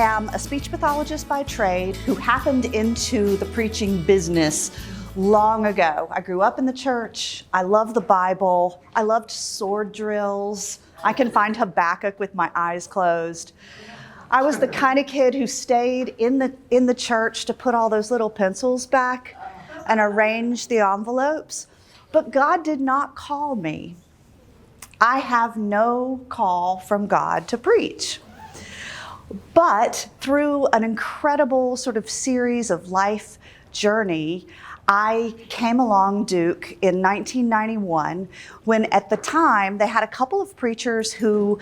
am a speech pathologist by trade who happened into the preaching business long ago. I grew up in the church. I love the Bible. I loved sword drills. I can find Habakkuk with my eyes closed. I was the kind of kid who stayed in the church to put all those little pencils back and arrange the envelopes. But God did not call me. I have no call from God to preach. But through an incredible sort of series of life journey, I came along Duke in 1991 when at the time they had a couple of preachers who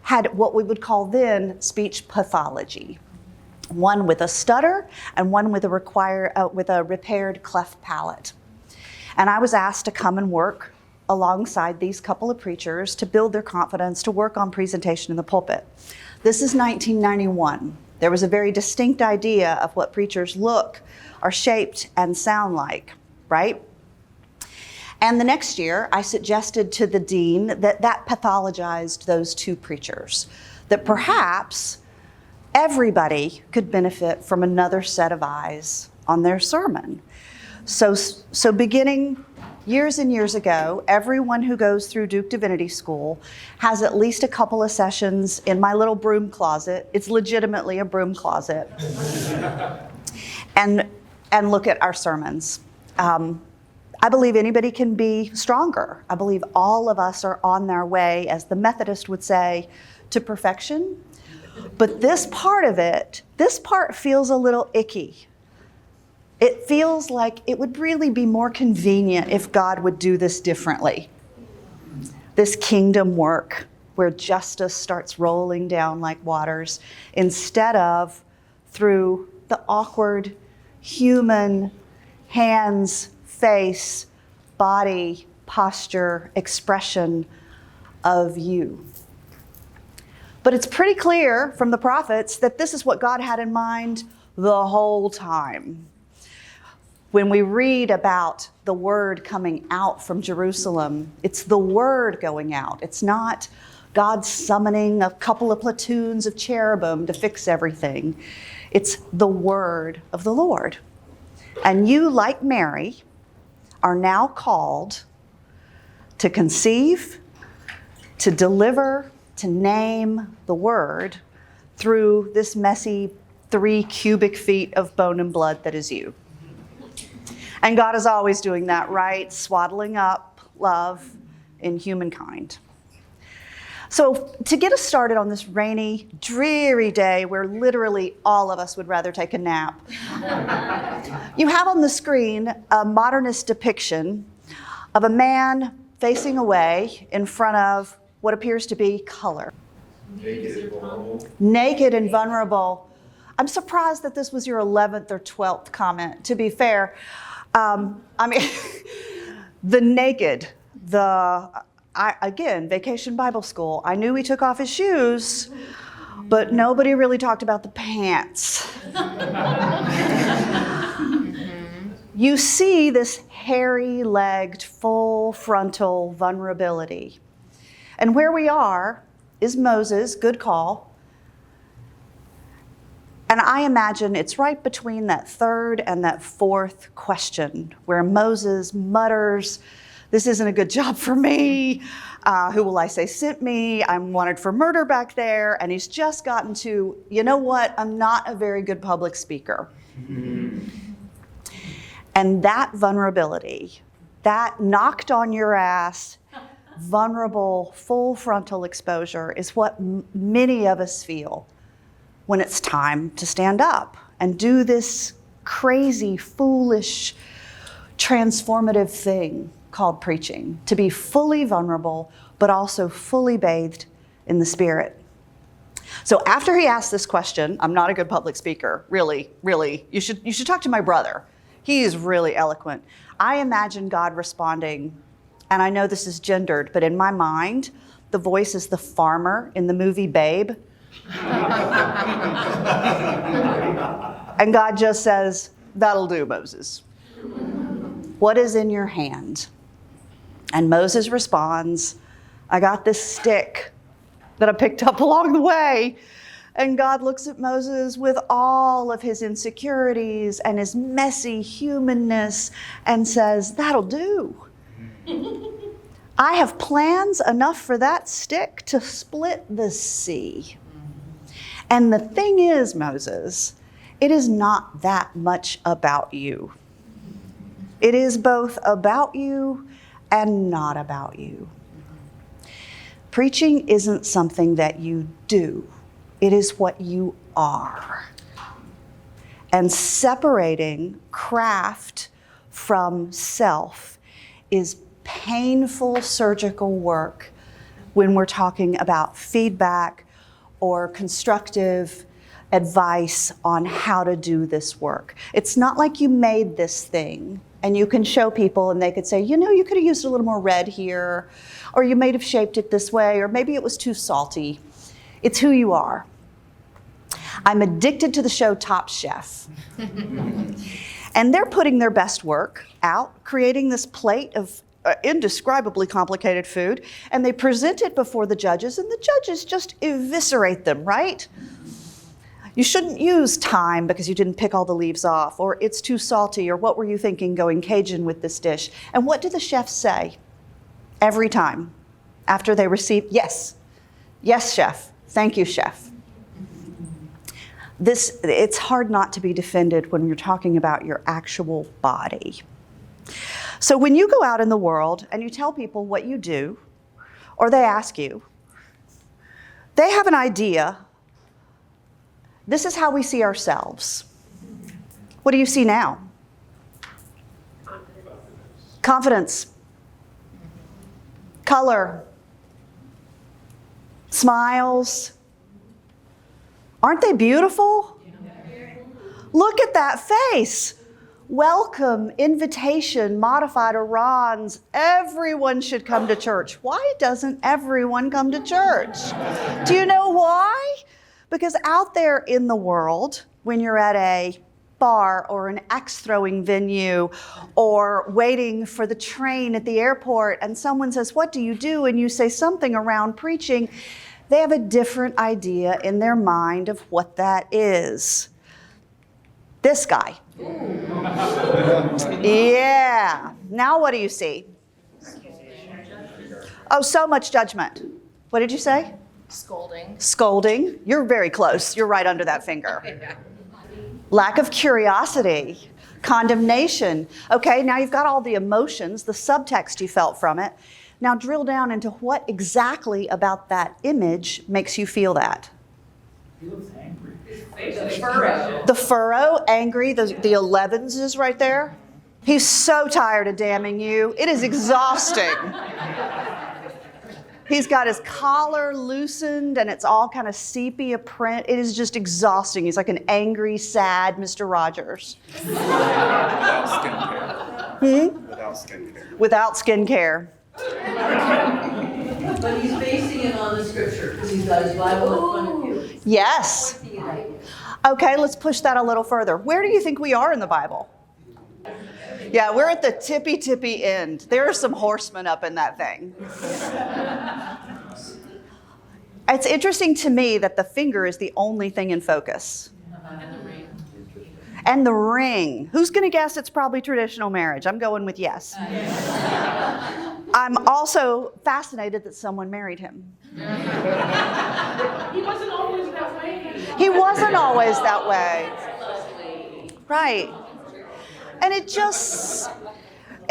had what we would call then speech pathology. One with a stutter and one with a repaired cleft palate. And I was asked to come and work alongside these couple of preachers to build their confidence, to work on presentation in the pulpit. This is 1991. There was a very distinct idea of what preachers look, are shaped, and sound like, right? And the next year, I suggested to the dean that pathologized those two preachers, that perhaps everybody could benefit from another set of eyes on their sermon. So beginning years and years ago, everyone who goes through Duke Divinity School has at least a couple of sessions in my little broom closet. It's legitimately a broom closet. and look at our sermons. I believe anybody can be stronger. I believe all of us are on their way, as the Methodist would say, to perfection. But this part feels a little icky. It feels like it would really be more convenient if God would do this differently. This kingdom work where justice starts rolling down like waters instead of through the awkward human hands, face, body, posture, expression of you. But it's pretty clear from the prophets that this is what God had in mind the whole time. When we read about the word coming out from Jerusalem, it's the word going out. It's not God summoning a couple of platoons of cherubim to fix everything. It's the word of the Lord. And you, like Mary, are now called to conceive, to deliver, to name the word through this messy 3 cubic feet of bone and blood that is you. And God is always doing that, right? Swaddling up love in humankind. So to get us started on this rainy, dreary day where literally all of us would rather take a nap, you have on the screen a modernist depiction of a man facing away in front of what appears to be color. Naked and vulnerable. Naked and vulnerable. I'm surprised that this was your 11th or 12th comment, to be fair. The naked, again, Vacation Bible School. I knew he took off his shoes, but nobody really talked about the pants. You see this hairy-legged, full frontal vulnerability. And where we are is Moses, good call. And I imagine it's right between that third and that fourth question where Moses mutters, "This isn't a good job for me. Who will I say sent me? I'm wanted for murder back there." And he's just gotten to, you know what? I'm not a very good public speaker. And that vulnerability, that knocked on your ass, vulnerable, full frontal exposure is what many of us feel when it's time to stand up and do this crazy, foolish, transformative thing called preaching, to be fully vulnerable, but also fully bathed in the Spirit. So after he asked this question, I'm not a good public speaker, really, you should talk to my brother. He is really eloquent. I imagine God responding, and I know this is gendered, but in my mind, the voice is the farmer in the movie Babe. And God just says, "That'll do, Moses. What is in your hand?" And Moses responds, "I got this stick that I picked up along the way, And God looks at Moses with all of his insecurities and his messy humanness and says, that'll do. I have plans enough for that stick to split the sea. And the thing is, Moses, it is not that much about you. It is both about you and not about you. Preaching isn't something that you do. It is what you are. And separating craft from self is painful surgical work when we're talking about feedback or constructive advice on how to do this work. It's not like you made this thing and you can show people and they could say, you know, you could have used a little more red here, or you might have shaped it this way, or maybe it was too salty. It's who you are. I'm addicted to the show Top Chef. And they're putting their best work out, creating this plate of indescribably complicated food, and they present it before the judges, and the judges just eviscerate them, right? You shouldn't use thyme because you didn't pick all the leaves off, or it's too salty, or what were you thinking going Cajun with this dish? And what do the chefs say every time after they receive? Yes, yes, chef. Thank you, chef. It's hard not to be defended when you're talking about your actual body. So when you go out in the world and you tell people what you do, or they ask you, they have an idea. This is how we see ourselves. What do you see now? Confidence. Color. Smiles. Aren't they beautiful? Look at that face. Welcome, invitation, modified Iran's. Everyone should come to church. Why doesn't everyone come to church? Do you know why? Because out there in the world, when you're at a bar or an axe-throwing venue or waiting for the train at the airport and someone says, what do you do? And you say something around preaching, they have a different idea in their mind of what that is. This guy. Yeah. Now what do you see? Oh, so much judgment. What did you say? Scolding. Scolding. You're very close. You're right under that finger. Lack of curiosity. Condemnation. Okay, now you've got all the emotions, the subtext you felt from it. Now drill down into what exactly about that image makes you feel that. He looks angry. The furrow. The furrow, angry, the 11s is right there. He's so tired of damning you. It is exhausting. He's got his collar loosened and it's all kind of sepia print. It is just exhausting. He's like an angry, sad Mr. Rogers. Without skincare. Without skincare. Without skincare. But he's basing it on the scripture because he's got his Bible in front of you. Yes. Okay, let's push that a little further. Where do you think we are in the Bible? Yeah, we're at the tippy end. There are some horsemen up in that thing. It's interesting to me that the finger is the only thing in focus. And the ring. Who's going to guess it's probably traditional marriage? I'm going with yes. I'm also fascinated that someone married him. He wasn't always that way. He wasn't always that way. Right. And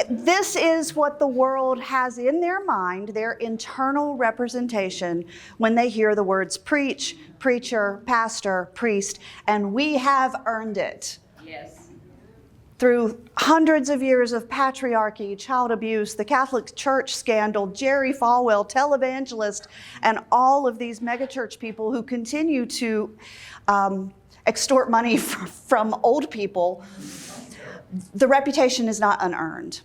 this is what the world has in their mind, their internal representation, when they hear the words preach, preacher, pastor, priest, and we have earned it. Yes. Through hundreds of years of patriarchy, child abuse, the Catholic Church scandal, Jerry Falwell, televangelist, and all of these megachurch people who continue to extort money from old people, the reputation is not unearned.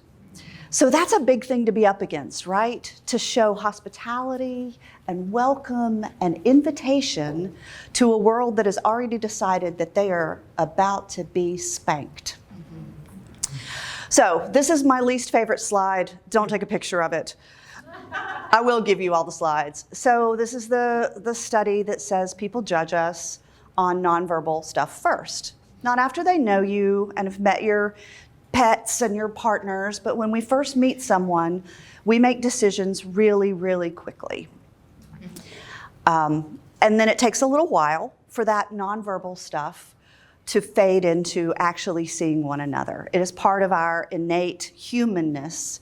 So that's a big thing to be up against, right? To show hospitality and welcome and invitation to a world that has already decided that they are about to be spanked. So this is my least favorite slide. Don't take a picture of it. I will give you all the slides. So this is the study that says people judge us on nonverbal stuff first. Not after they know you and have met your pets and your partners, but when we first meet someone, we make decisions really, really quickly. And then it takes a little while for that nonverbal stuff to fade into actually seeing one another. It is part of our innate humanness,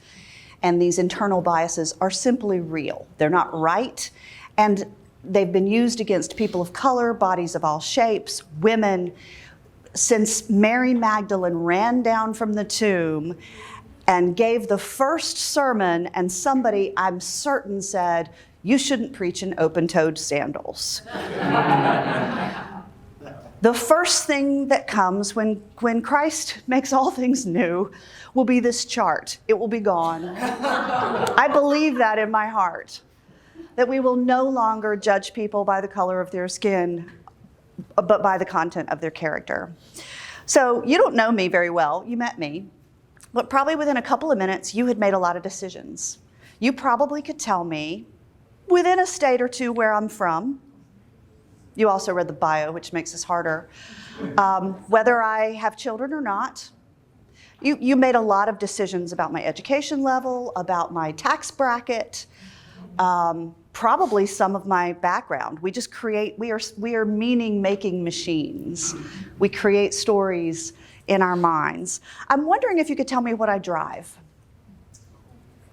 and these internal biases are simply real. They're not right, and they've been used against people of color, bodies of all shapes, women, since Mary Magdalene ran down from the tomb and gave the first sermon, and somebody, I'm certain, said, "You shouldn't preach in open-toed sandals." The first thing that comes when Christ makes all things new will be this chart. It will be gone. I believe that in my heart, that we will no longer judge people by the color of their skin, but by the content of their character. So you don't know me very well. You met me. But probably within a couple of minutes, you had made a lot of decisions. You probably could tell me, within a state or two, where I'm from. You also read the bio, which makes this harder. Whether I have children or not. You made a lot of decisions about my education level, about my tax bracket, probably some of my background. We just create, we are meaning-making machines. We create stories in our minds. I'm wondering if you could tell me what I drive.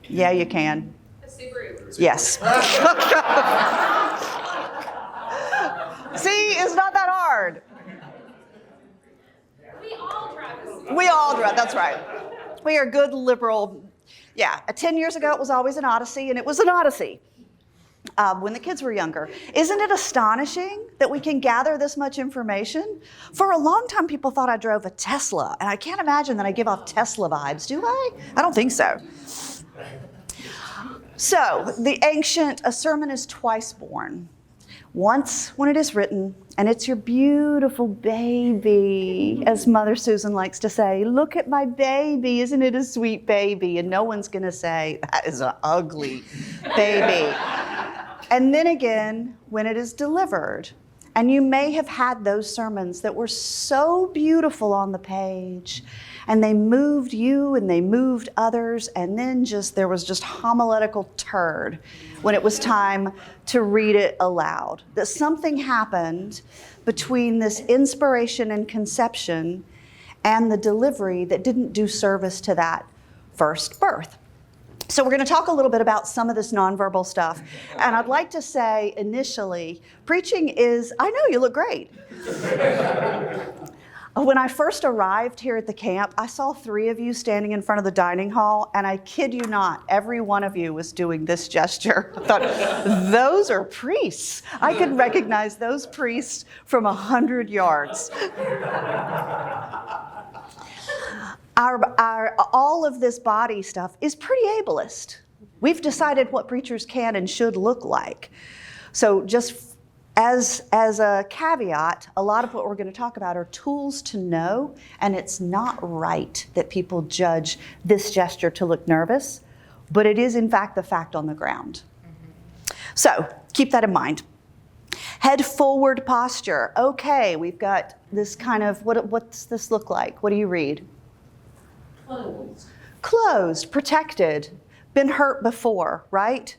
Yeah, you can. A Subaru. Yes. See, it's not that hard. We all drive a Subaru. We all drive, that's right. We are good liberal. Yeah, 10 years ago it was always an Odyssey, and it was an Odyssey when the kids were younger. Isn't it astonishing that we can gather this much information? For a long time, people thought I drove a Tesla, and I can't imagine that I give off Tesla vibes, do I? I don't think so. So, a sermon is twice born. Once when it is written, and it's your beautiful baby, as Mother Susan likes to say, "Look at my baby, isn't it a sweet baby?" And no one's going to say, "That is an ugly baby." And then again, when it is delivered, and you may have had those sermons that were so beautiful on the page, and they moved you and they moved others, and then there was just homiletical turd when it was time to read it aloud. That something happened between this inspiration and conception and the delivery that didn't do service to that first birth. So we're going to talk a little bit about some of this nonverbal stuff. And I'd like to say initially, preaching is, I know you look great. When I first arrived here at the camp, I saw 3 of you standing in front of the dining hall, and I kid you not, every one of you was doing this gesture. I thought, those are priests. I could recognize those priests from 100 yards. All of this body stuff is pretty ableist. We've decided what preachers can and should look like. So just as a caveat, a lot of what we're going to talk about are tools to know, and it's not right that people judge this gesture to look nervous, but it is in fact the fact on the ground. So keep that in mind. Head forward posture. Okay, we've got this kind of, what's this look like? What do you read? Closed, protected, been hurt before, right?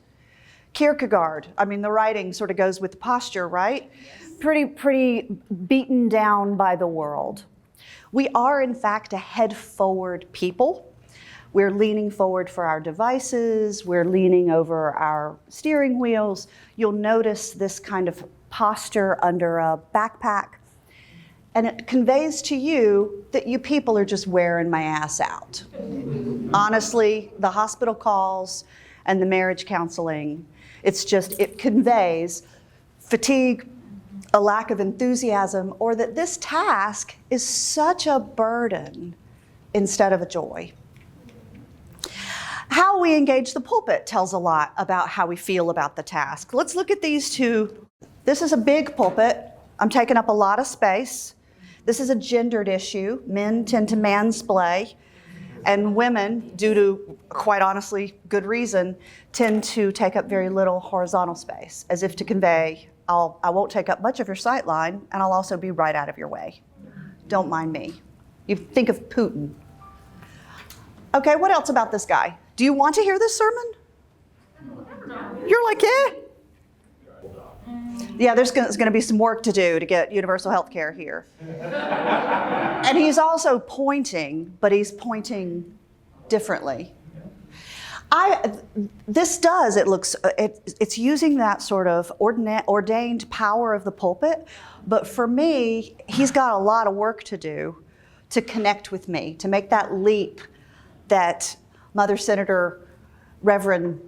Kierkegaard, the writing sort of goes with the posture, right? Pretty beaten down by the world. We are, in fact, a head-forward people. We're leaning forward for our devices. We're leaning over our steering wheels. You'll notice this kind of posture under a backpack. And it conveys to you that you people are just wearing my ass out. Honestly, the hospital calls and the marriage counseling, it conveys fatigue, a lack of enthusiasm, or that this task is such a burden instead of a joy. How we engage the pulpit tells a lot about how we feel about the task. Let's look at these two. This is a big pulpit. I'm taking up a lot of space. This is a gendered issue. Men tend to mansplain. And women, due to, quite honestly, good reason, tend to take up very little horizontal space, as if to convey, I won't take up much of your sight line, and I'll also be right out of your way. Don't mind me. You think of Putin. Okay, what else about this guy? Do you want to hear this sermon? You're like, yeah. Yeah, there's going to be some work to do to get universal health care here. And he's also pointing, but he's pointing differently. It's using that sort of ordained power of the pulpit, but for me, he's got a lot of work to do to connect with me, to make that leap that Mother Senator Reverend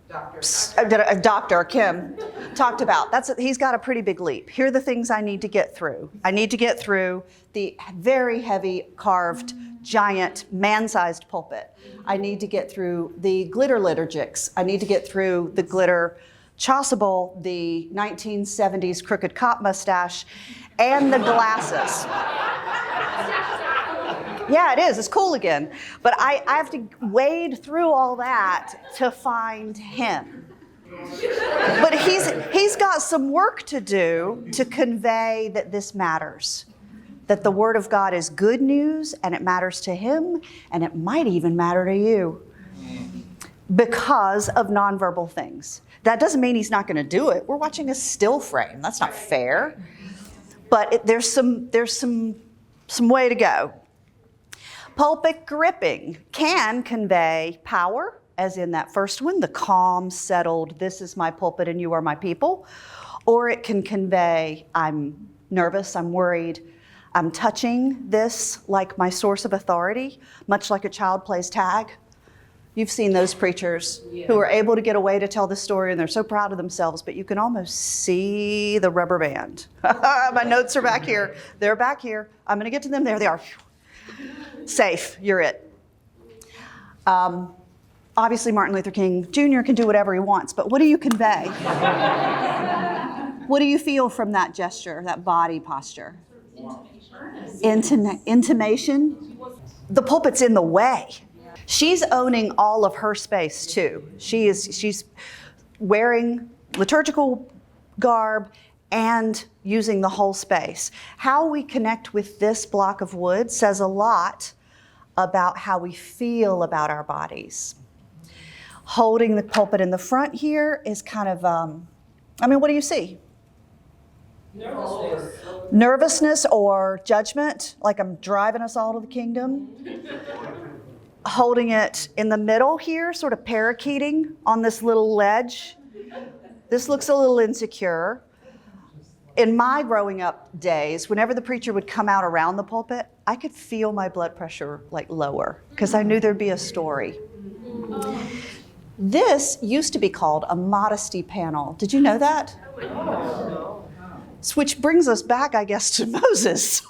Dr. Kim talked about. He's got a pretty big leap. Here are the things I need to get through. I need to get through the very heavy carved, giant, man-sized pulpit. I need to get through the glitter liturgics. I need to get through the glitter chasuble, the 1970s crooked cop mustache, and the glasses. Yeah, it is. It's cool again. But I have to wade through all that to find him. But he's got some work to do to convey that this matters, that the Word of God is good news, and it matters to him, and it might even matter to you because of nonverbal things. That doesn't mean he's not going to do it. We're watching a still frame. That's not fair. But there's some way to go. Pulpit gripping can convey power, as in that first one, the calm, settled, this is my pulpit and you are my people. Or it can convey, I'm nervous, I'm worried, I'm touching this like my source of authority, much like a child plays tag. You've seen those preachers who are able to get away to tell the story and they're so proud of themselves, but you can almost see the rubber band. My notes are back here. They're back here. I'm going to get to them. There they are. Safe, you're it. Obviously, Martin Luther King Jr. can do whatever he wants, but what do you convey? What do you feel from that gesture, that body posture? Intimation. The pulpit's in the way. She's owning all of her space too. She's wearing liturgical garb and using the whole space. How we connect with this block of wood says a lot about how we feel about our bodies. Holding the pulpit in the front here is kind of, what do you see? Nervousness or judgment, like I'm driving us all to the kingdom. Holding it in the middle here, sort of parakeeting on this little ledge. This looks a little insecure. In my growing up days, whenever the preacher would come out around the pulpit, I could feel my blood pressure like lower because I knew there'd be a story. This used to be called a modesty panel. Did you know that? Which brings us back, I guess, to Moses.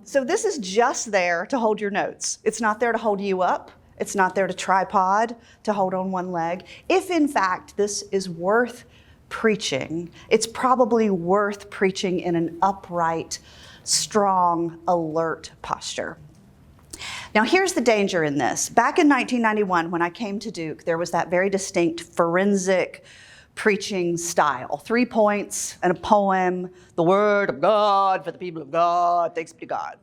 So this is just there to hold your notes. It's not there to hold you up. It's not there to tripod, to hold on one leg. If, in fact, this is worth preaching, it's probably worth preaching in an upright, strong, alert posture. Now, here's the danger in this. Back in 1991, when I came to Duke, there was that very distinct forensic preaching style. 3 points and a poem, the word of God for the people of God, thanks be to God.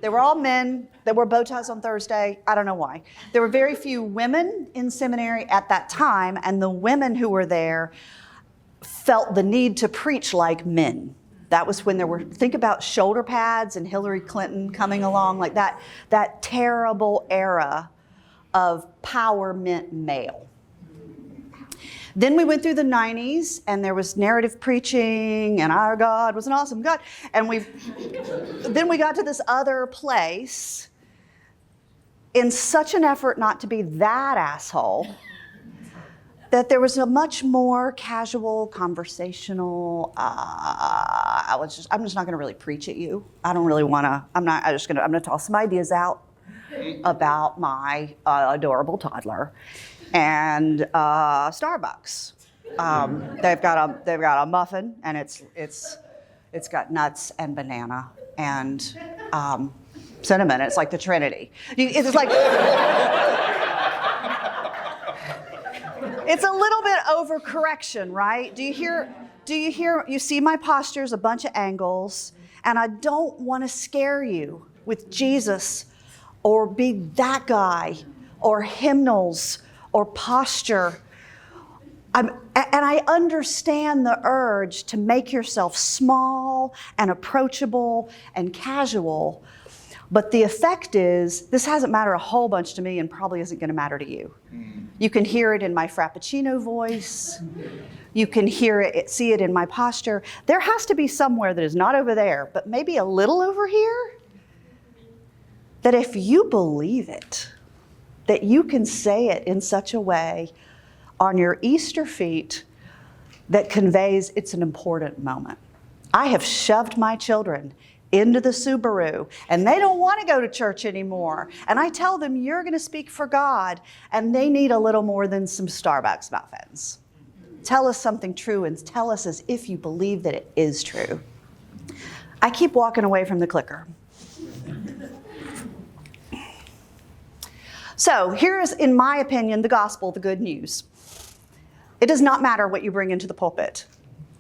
They were all men. There were bow ties on Thursday. I don't know why. There were very few women in seminary at that time, and the women who were there felt the need to preach like men. That was when there were, think about shoulder pads and Hillary Clinton coming along, like that terrible era of power meant male. Then we went through the 90s, and there was narrative preaching, and our God was an awesome God. And then we got to this other place in such an effort not to be that asshole that there was a much more casual, conversational, I'm just not going to really preach at you. I don't really want to, I'm going to toss some ideas out about my adorable toddler. And Starbucks. They've got a muffin, and it's got nuts and banana and cinnamon. It's like the Trinity. It's like, it's a little bit overcorrection, right? Do you hear, you see my posture's a bunch of angles, and I don't want to scare you with Jesus or be that guy or hymnals or posture. And I understand the urge to make yourself small and approachable and casual, but the effect is, this hasn't mattered a whole bunch to me and probably isn't going to matter to you. You can hear it in my Frappuccino voice. You can hear it, see it in my posture. There has to be somewhere that is not over there, but maybe a little over here, that if you believe it, that you can say it in such a way on your Easter feet that conveys it's an important moment. I have shoved my children into the Subaru, and they don't want to go to church anymore. And I tell them, you're going to speak for God, and they need a little more than some Starbucks muffins. Tell us something true, and tell us as if you believe that it is true. I keep walking away from the clicker. So here is, in my opinion, the gospel, the good news. It does not matter what you bring into the pulpit.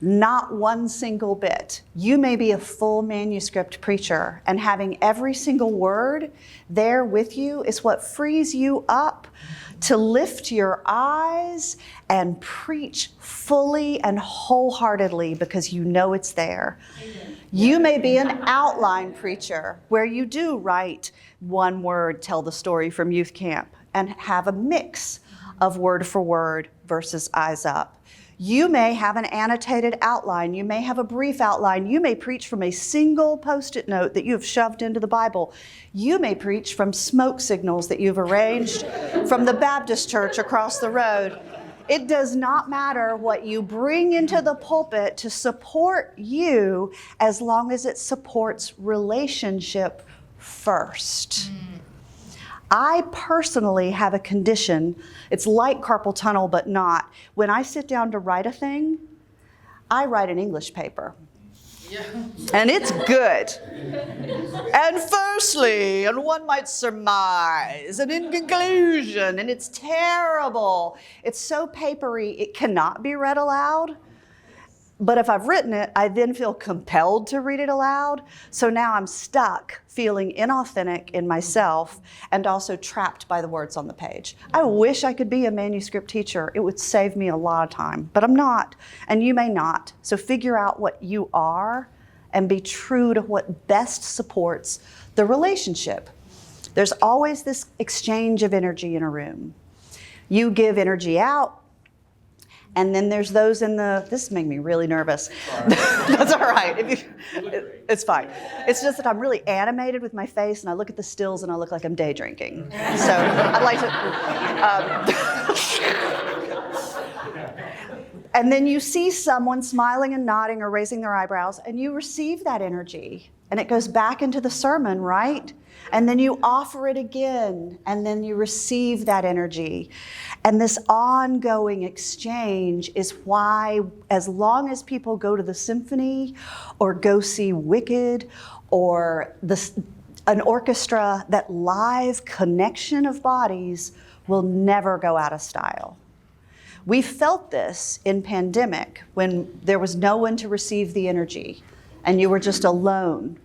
Not one single bit. You may be a full manuscript preacher, and having every single word there with you is what frees you up to lift your eyes and preach fully and wholeheartedly because you know it's there. Amen. You may be an outline preacher where you do write one word, tell the story from youth camp, and have a mix of word for word versus eyes up. You may have an annotated outline. You may have a brief outline. You may preach from a single Post-it note that you have shoved into the Bible. You may preach from smoke signals that you've arranged from the Baptist church across the road. It does not matter what you bring into the pulpit to support you as long as it supports relationship first. I personally have a condition, it's like carpal tunnel, but not. When I sit down to write a thing, I write an English paper. Yeah. And it's good. And firstly, and one might surmise, and in conclusion, and it's terrible. It's so papery, it cannot be read aloud. But if I've written it, I then feel compelled to read it aloud. So now I'm stuck feeling inauthentic in myself and also trapped by the words on the page. I wish I could be a manuscript teacher. It would save me a lot of time, but I'm not, and you may not. So figure out what you are and be true to what best supports the relationship. There's always this exchange of energy in a room. You give energy out, and then there's those in the, this made me really nervous. That's all right. It's fine. It's just that I'm really animated with my face, and I look at the stills and I look like I'm day drinking. So I'd like to, and then you see someone smiling and nodding or raising their eyebrows, and you receive that energy, and it goes back into the sermon, right? And then you offer it again, and then you receive that energy. And this ongoing exchange is why, as long as people go to the symphony or go see Wicked or an orchestra, that live connection of bodies will never go out of style. We felt this in pandemic when there was no one to receive the energy and you were just alone,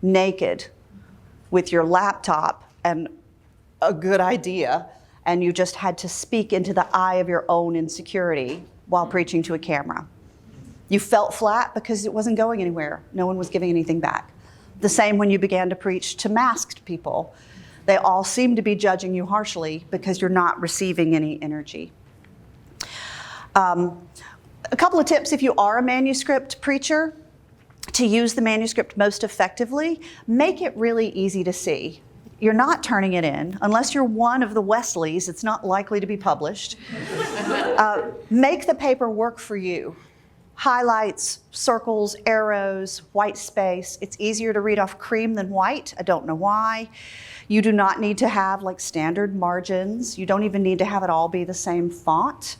naked, with your laptop and a good idea, and you just had to speak into the eye of your own insecurity while preaching to a camera. You felt flat because it wasn't going anywhere. No one was giving anything back. The same when you began to preach to masked people. They all seem to be judging you harshly because you're not receiving any energy. A couple of tips if you are a manuscript preacher. To use the manuscript most effectively, make it really easy to see. You're not turning it in. Unless you're one of the Wesleys, it's not likely to be published. Make the paper work for you. Highlights, circles, arrows, white space. It's easier to read off cream than white. I don't know why. You do not need to have like standard margins. You don't even need to have it all be the same font.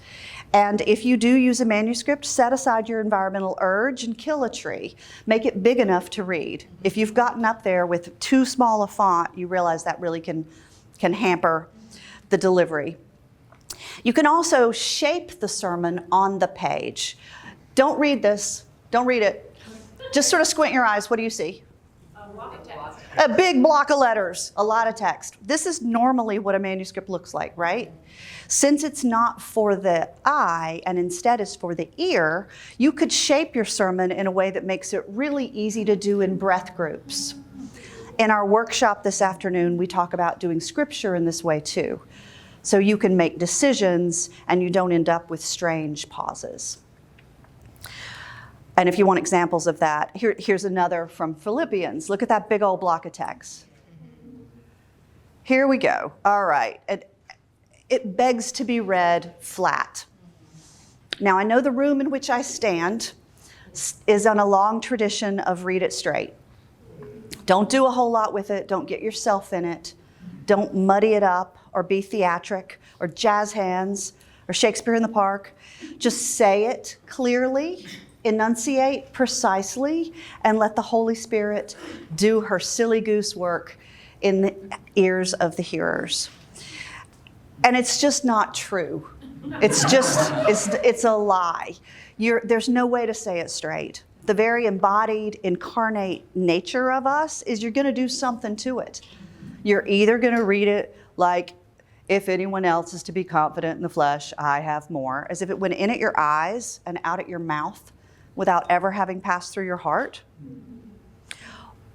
And if you do use a manuscript, set aside your environmental urge and kill a tree. Make it big enough to read. If you've gotten up there with too small a font, you realize that really can hamper the delivery. You can also shape the sermon on the page. Don't read this. Don't read it. Just sort of squint your eyes. What do you see? A big block of letters, a lot of text. This is normally what a manuscript looks like, right? Since it's not for the eye and instead is for the ear, you could shape your sermon in a way that makes it really easy to do in breath groups. In our workshop this afternoon, we talk about doing scripture in this way too. So you can make decisions and you don't end up with strange pauses. And if you want examples of that, here's another from Philippians. Look at that big old block of text. Here we go. All right. It begs to be read flat. Now, I know the room in which I stand is on a long tradition of read it straight. Don't do a whole lot with it. Don't get yourself in it. Don't muddy it up or be theatric or jazz hands or Shakespeare in the Park. Just say it clearly. Enunciate precisely, and let the Holy Spirit do her silly goose work in the ears of the hearers. And it's just not true. It's a lie. There's no way to say it straight. The very embodied, incarnate nature of us is you're going to do something to it. You're either going to read it like, if anyone else is to be confident in the flesh, I have more, as if it went in at your eyes and out at your mouth, without ever having passed through your heart.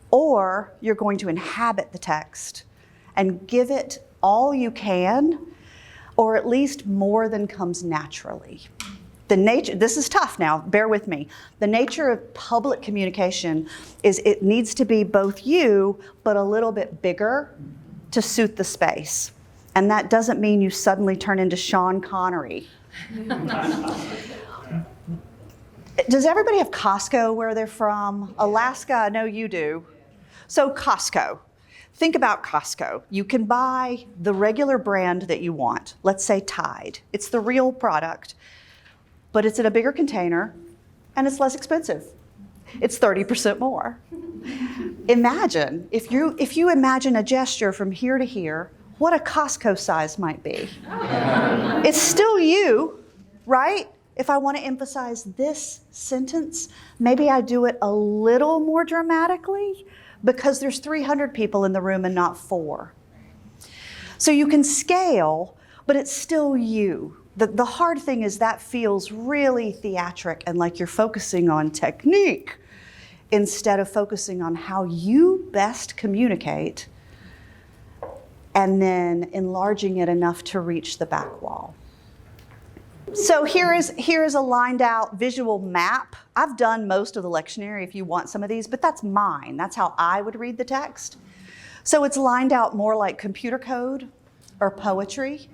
Or you're going to inhabit the text and give it all you can, or at least more than comes naturally. This is tough now, bear with me. The nature of public communication is it needs to be both you, but a little bit bigger to suit the space. And that doesn't mean you suddenly turn into Sean Connery. Does everybody have Costco where they're from? Alaska, I know you do. So Costco. Think about Costco. You can buy the regular brand that you want. Let's say Tide. It's the real product, but it's in a bigger container and it's less expensive. It's 30% more. Imagine, if you imagine a gesture from here to here, what a Costco size might be. It's still you, right? If I want to emphasize this sentence, maybe I do it a little more dramatically because there's 300 people in the room and not 4. So you can scale, but it's still you. The hard thing is that feels really theatric and like you're focusing on technique instead of focusing on how you best communicate and then enlarging it enough to reach the back wall. So here is a lined out visual map. I've done most of the lectionary if you want some of these, but that's mine. That's how I would read the text. So it's lined out more like computer code or poetry.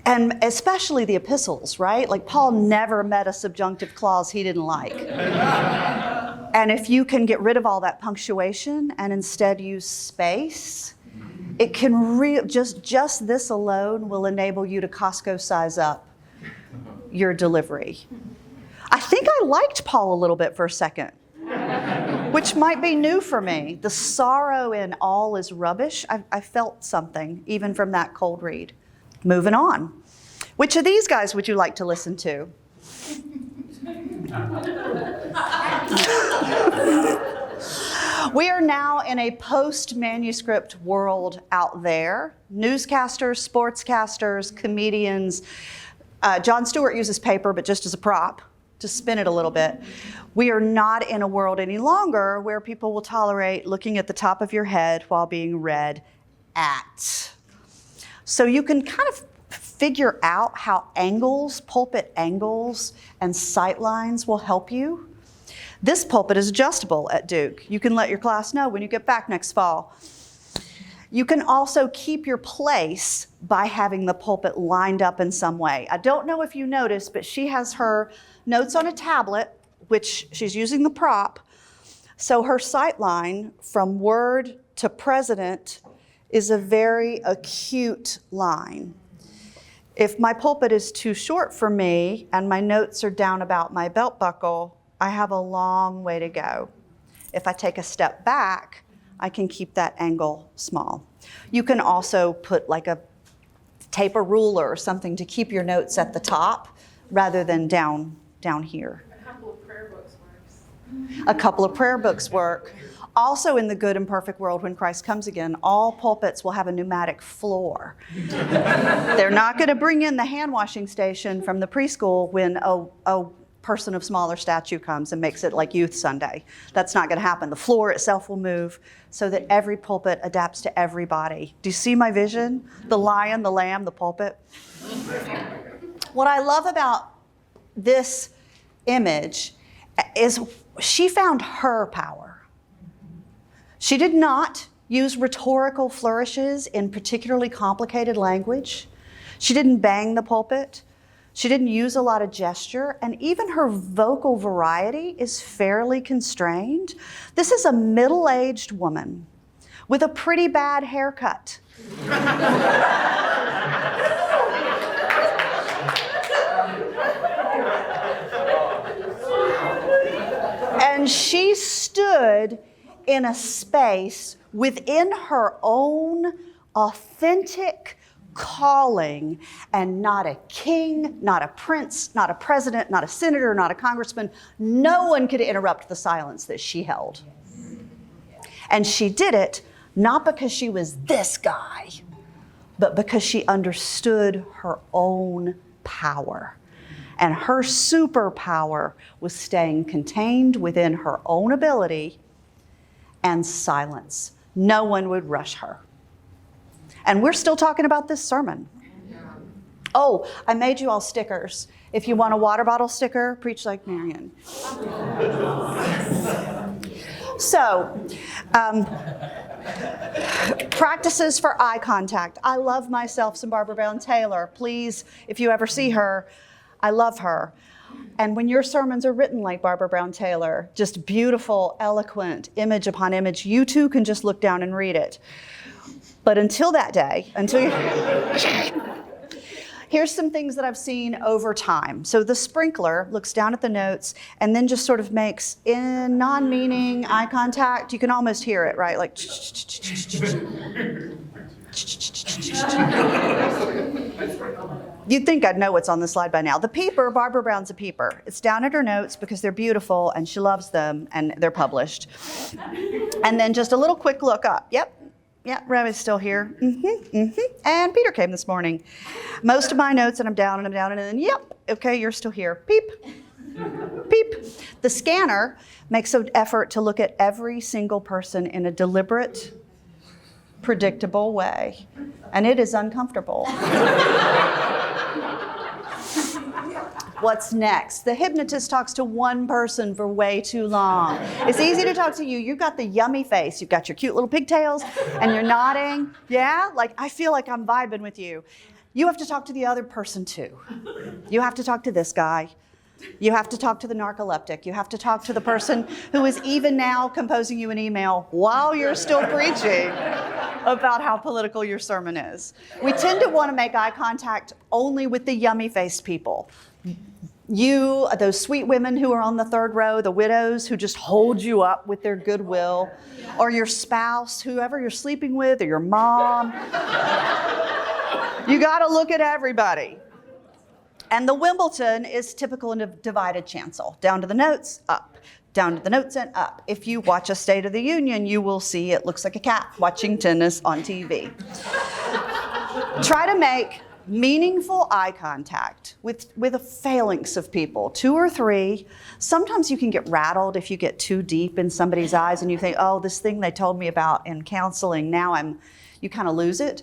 And especially the epistles, right? Like Paul never met a subjunctive clause he didn't like. And if you can get rid of all that punctuation and instead use space, it can just this alone will enable you to Costco size up your delivery. I think I liked Paul a little bit for a second, which might be new for me. The sorrow in all is rubbish. I felt something even from that cold read. Moving on. Which of these guys would you like to listen to? We are now in a post-manuscript world out there. Newscasters, sportscasters, comedians. Jon Stewart uses paper, but just as a prop, to spin it a little bit. We are not in a world any longer where people will tolerate looking at the top of your head while being read at. So you can kind of figure out how angles, pulpit angles, and sight lines will help you. This pulpit is adjustable at Duke. You can let your class know when you get back next fall. You can also keep your place by having the pulpit lined up in some way. I don't know if you noticed, but she has her notes on a tablet, which she's using the prop. So her sight line from word to president is a very acute line. If my pulpit is too short for me and my notes are down about my belt buckle, I have a long way to go. If I take a step back, I can keep that angle small. You can also put like a ruler or something to keep your notes at the top rather than down here. A couple of prayer books works. A couple of prayer books work. Also, in the good and perfect world, when Christ comes again, all pulpits will have a pneumatic floor. They're not going to bring in the hand washing station from the preschool when a person of smaller stature comes and makes it like Youth Sunday. That's not going to happen. The floor itself will move so that every pulpit adapts to everybody. Do you see my vision? The lion, the lamb, the pulpit. What I love about this image is she found her power. She did not use rhetorical flourishes in particularly complicated language. She didn't bang the pulpit. She didn't use a lot of gesture, and even her vocal variety is fairly constrained. This is a middle-aged woman with a pretty bad haircut. And she stood in a space within her own authentic calling, and not a king, not a prince, not a president, not a senator, not a congressman. No one could interrupt the silence that she held. And she did it not because she was this guy, but because she understood her own power. And her superpower was staying contained within her own ability and silence. No one would rush her. And we're still talking about this sermon. Oh, I made you all stickers. If you want a water bottle sticker, preach like Marion. So, practices for eye contact. I love myself some Barbara Brown Taylor. Please, if you ever see her, I love her. And when your sermons are written like Barbara Brown Taylor, just beautiful, eloquent, image upon image, you too can just look down and read it. But until that day, here's some things that I've seen over time. So the sprinkler looks down at the notes and then just sort of makes in non-meaning eye contact. You can almost hear it, right? Like. You'd think I'd know what's on the slide by now. The peeper, Barbara Brown's a peeper. It's down at her notes because they're beautiful and she loves them and they're published. And then just a little quick look up. Yep. Yeah, Rev still here. And Peter came this morning. Most of my notes, and I'm down, and then, yep, okay, you're still here. Peep, peep. The scanner makes an effort to look at every single person in a deliberate, predictable way. And it is uncomfortable. What's next? The hypnotist talks to one person for way too long. It's easy to talk to you. You've got the yummy face. You've got your cute little pigtails and you're nodding. Yeah, like I feel like I'm vibing with you. You have to talk to the other person too. You have to talk to this guy. You have to talk to the narcoleptic. You have to talk to the person who is even now composing you an email while you're still preaching about how political your sermon is. We tend to want to make eye contact only with the yummy-faced people. You, those sweet women who are on the third row, the widows who just hold you up with their goodwill, or your spouse, whoever you're sleeping with, or your mom. You got to look at everybody. And the Wimbledon is typical in a divided chancel. Down to the notes, up. Down to the notes and up. If you watch a State of the Union, you will see it looks like a cat watching tennis on TV. Try to make meaningful eye contact with a phalanx of people, 2 or 3. Sometimes you can get rattled if you get too deep in somebody's eyes and you think, oh, this thing they told me about in counseling, now you kind of lose it.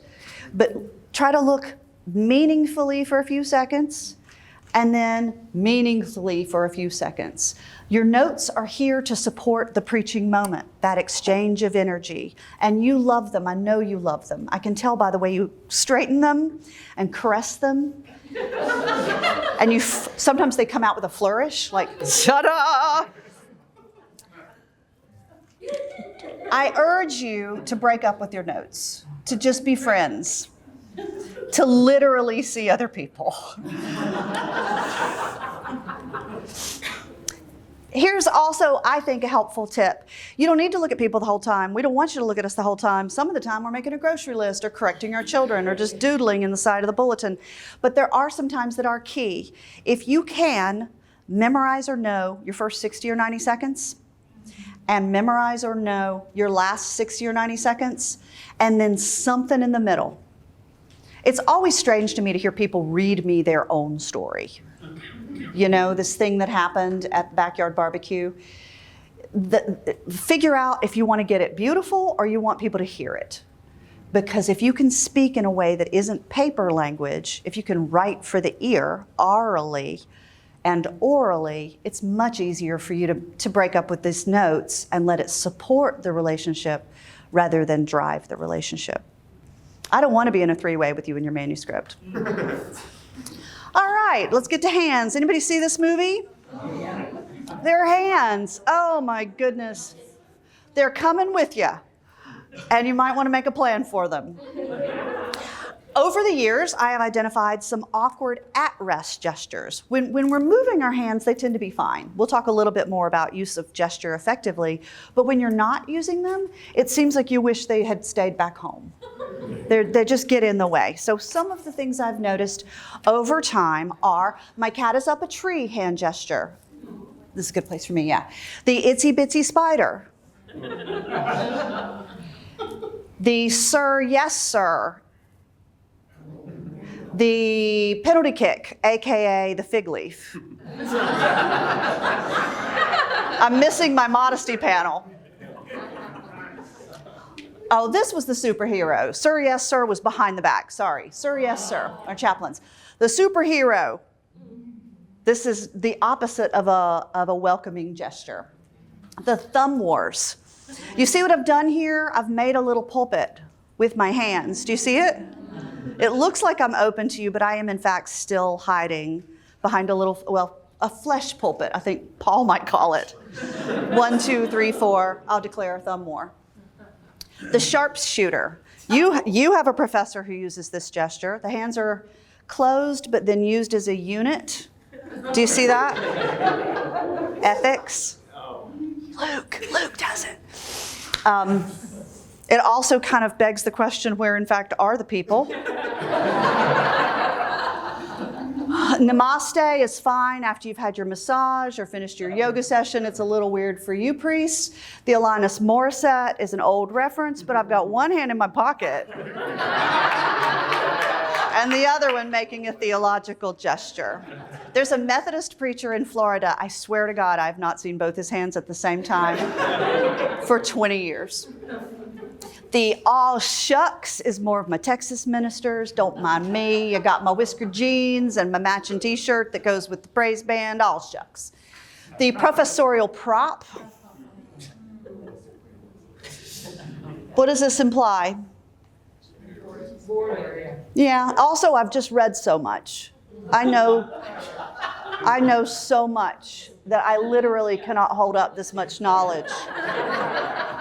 But try to look meaningfully for a few seconds and then meaningfully for a few seconds. Your notes are here to support the preaching moment, that exchange of energy. And you love them. I know you love them. I can tell by the way you straighten them and caress them. And sometimes they come out with a flourish, like, ta-da! I urge you to break up with your notes, to just be friends. to literally see other people. Here's also, I think, a helpful tip. You don't need to look at people the whole time. We don't want you to look at us the whole time. Some of the time we're making a grocery list or correcting our children or just doodling in the side of the bulletin. But there are some times that are key. If you can, memorize or know your first 60 or 90 seconds and memorize or know your last 60 or 90 seconds and then something in the middle. It's always strange to me to hear people read me their own story. You know, this thing that happened at the backyard barbecue. Figure out if you want to get it beautiful or you want people to hear it. Because if you can speak in a way that isn't paper language, if you can write for the ear orally and orally, it's much easier for you to break up with these notes and let it support the relationship rather than drive the relationship. I don't want to be in a three-way with you in your manuscript. All right, let's get to hands. Anybody see this movie? Oh, yeah. Their hands. Oh my goodness. They're coming with you. And you might want to make a plan for them. Over the years, I have identified some awkward at-rest gestures. When we're moving our hands, they tend to be fine. We'll talk a little bit more about use of gesture effectively, but when you're not using them, it seems like you wish they had stayed back home. They just get in the way. So some of the things I've noticed over time are my cat is up a tree hand gesture. This is a good place for me, yeah. The itsy bitsy spider. The sir, yes, sir. The penalty kick, AKA the fig leaf. I'm missing my modesty panel. Oh, this was the superhero. Sir, yes, sir was behind the back. Sorry. Sir, yes, sir, our chaplains. The superhero. This is the opposite of a welcoming gesture. The thumb wars. You see what I've done here? I've made a little pulpit with my hands. Do you see it? It looks like I'm open to you, but I am in fact still hiding behind a flesh pulpit, I think Paul might call it. 1, 2, 3, 4, I'll declare a thumb war. The sharpshooter. You have a professor who uses this gesture. The hands are closed, but then used as a unit. Do you see that? Ethics. Luke does it. It also kind of begs the question, where in fact are the people? Namaste is fine after you've had your massage or finished your yoga session. It's a little weird for you priests. The Alanis Morissette is an old reference, but I've got one hand in my pocket and the other one making a theological gesture. There's a Methodist preacher in Florida. I swear to God, I've not seen both his hands at the same time for 20 years. The all shucks is more of my Texas ministers. Don't mind me. I got my whiskered jeans and my matching t-shirt that goes with the praise band. All shucks. The professorial prop. What does this imply? Yeah. Also, I've just read so much. I know so much that I literally cannot hold up this much knowledge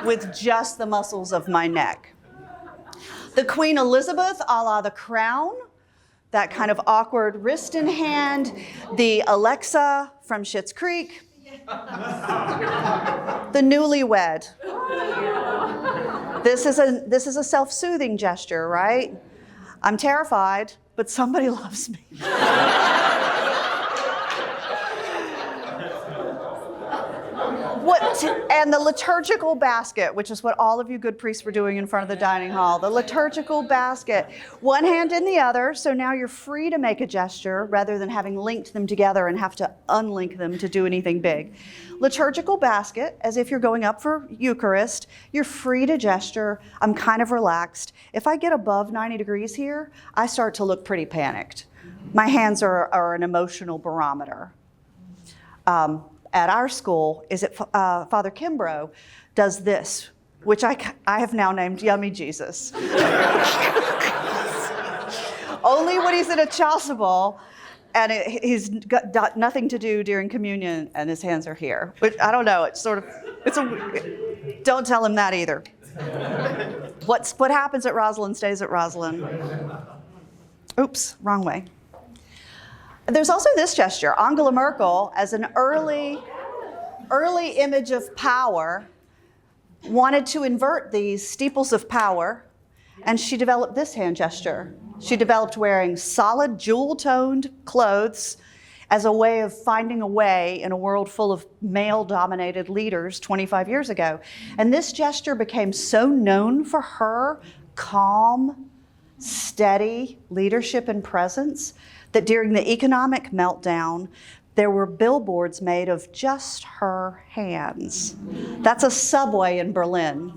with just the muscles of my neck. The Queen Elizabeth, a la The Crown, that kind of awkward wrist in hand. The Alexa from Schitt's Creek. The newlywed. This is a self-soothing gesture, right? I'm terrified, but somebody loves me. And the liturgical basket, which is what all of you good priests were doing in front of the dining hall. The liturgical basket, one hand in the other, so now you're free to make a gesture rather than having linked them together and have to unlink them to do anything big. Liturgical basket, as if you're going up for Eucharist, you're free to gesture. I'm kind of relaxed. If I get above 90 degrees here, I start to look pretty panicked. My hands are an emotional barometer. At our school, Father Kimbrough does this, which I have now named Yummy Jesus. Only when he's in a chasuble and he's got nothing to do during communion and his hands are here. Which, I don't know, don't tell him that either. What happens at Rosalind stays at Rosalind. Oops, wrong way. There's also this gesture. Angela Merkel, as an early image of power, wanted to invert these steeples of power, and she developed this hand gesture. She developed wearing solid jewel-toned clothes as a way of finding a way in a world full of male-dominated leaders 25 years ago. And this gesture became so known for her calm, steady leadership and presence that during the economic meltdown, there were billboards made of just her hands. That's a subway in Berlin.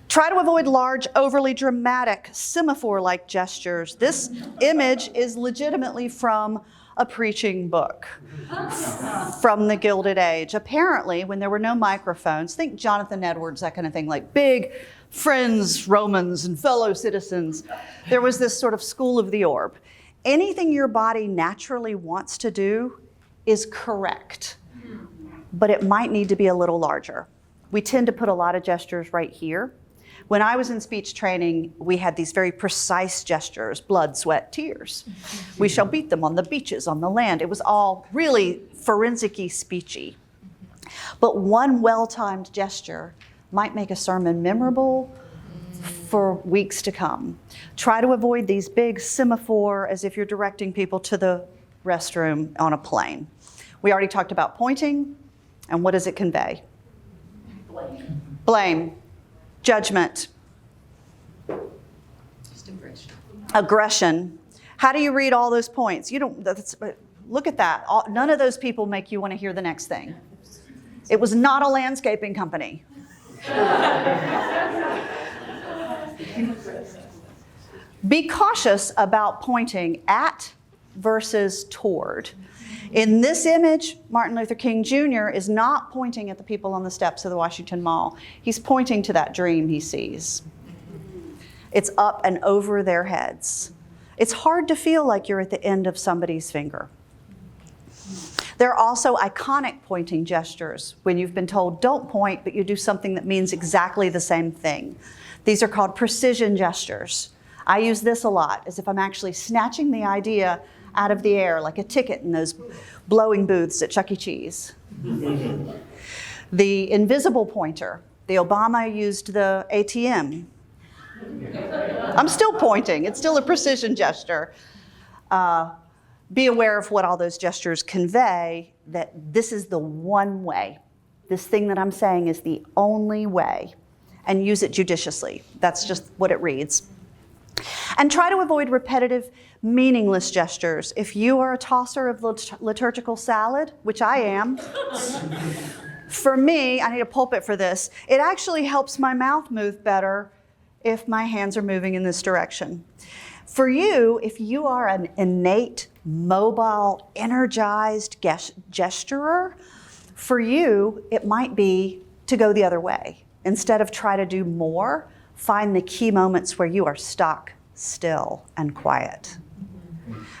Try to avoid large, overly dramatic, semaphore-like gestures. This image is legitimately from a preaching book from the Gilded Age. Apparently, when there were no microphones, think Jonathan Edwards, that kind of thing, like big friends, Romans, and fellow citizens, there was this sort of school of the orb. Anything your body naturally wants to do is correct, but it might need to be a little larger. We tend to put a lot of gestures right here. When I was in speech training, we had these very precise gestures: blood, sweat, tears. We shall beat them on the beaches, on the land. It was all really forensic-y, speechy. But one well-timed gesture might make a sermon memorable for weeks to come. Try to avoid these big semaphore as if you're directing people to the restroom on a plane. We already talked about pointing, and what does it convey? Blame. Judgment. Just aggression. Aggression. How do you read all those points? Look at that. None of those people make you want to hear the next thing. It was not a landscaping company. Be cautious about pointing at versus toward. In this image, Martin Luther King Jr. is not pointing at the people on the steps of the Washington Mall. He's pointing to that dream he sees. It's up and over their heads. It's hard to feel like you're at the end of somebody's finger. There are also iconic pointing gestures when you've been told, don't point, but you do something that means exactly the same thing. These are called precision gestures. I use this a lot, as if I'm actually snatching the idea out of the air, like a ticket in those blowing booths at Chuck E. Cheese. The invisible pointer. The Obama used the ATM. I'm still pointing. It's still a precision gesture. Be aware of what all those gestures convey, that this is the one way. This thing that I'm saying is the only way, and use it judiciously. That's just what it reads. And try to avoid repetitive, meaningless gestures. If you are a tosser of liturgical salad, which I am, for me, I need a pulpit for this, it actually helps my mouth move better if my hands are moving in this direction. For you, if you are an innate, mobile, energized gesturer, for you, it might be to go the other way. Instead of try to do more, find the key moments where you are stuck, still, and quiet.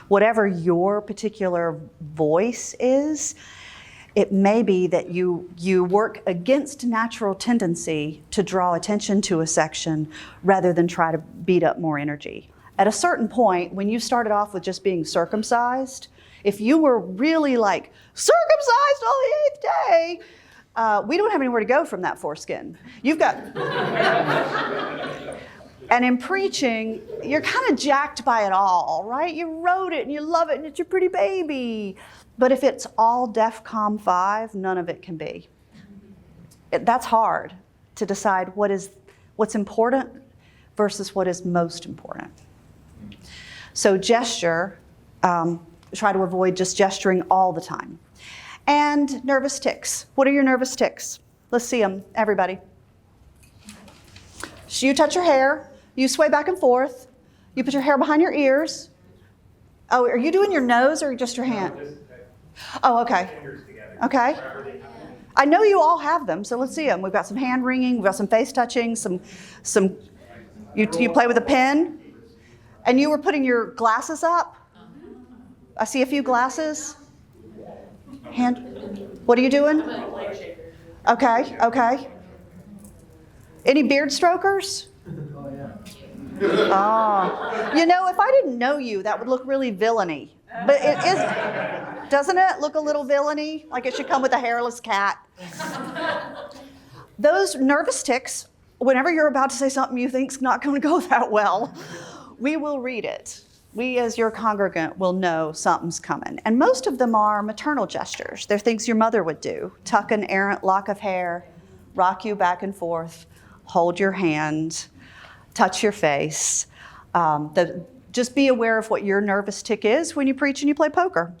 Whatever your particular voice is, it may be that you work against natural tendency to draw attention to a section rather than try to beat up more energy. At a certain point, when you started off with just being circumcised, if you were really like, circumcised on the 8th day, we don't have anywhere to go from that foreskin. You've got... And in preaching, you're kind of jacked by it all, right? You wrote it and you love it and it's your pretty baby. But if it's all DEFCON 5, none of it can be. That's hard to decide what's important versus what is most important. So gesture, try to avoid just gesturing all the time. And nervous tics. What are your nervous tics? Let's see them, everybody. So you touch your hair. You sway back and forth. You put your hair behind your ears. Oh, are you doing your nose or just your hand? Oh, okay. Okay. I know you all have them, so let's see them. We've got some hand wringing. We've got some face touching. You play with a pen. And you were putting your glasses up. I see a few glasses. Hand. What are you doing? Okay. Okay. Any beard strokers? Oh, yeah. Oh, you know, if I didn't know you, that would look really villainy. But it is, doesn't it look a little villainy? Like it should come with a hairless cat. Those nervous tics, whenever you're about to say something you think's not going to go that well, we will read it. We, as your congregant, will know something's coming. And most of them are maternal gestures. They're things your mother would do. Tuck an errant lock of hair, rock you back and forth, hold your hand, touch your face. Just be aware of what your nervous tic is when you preach and you play poker.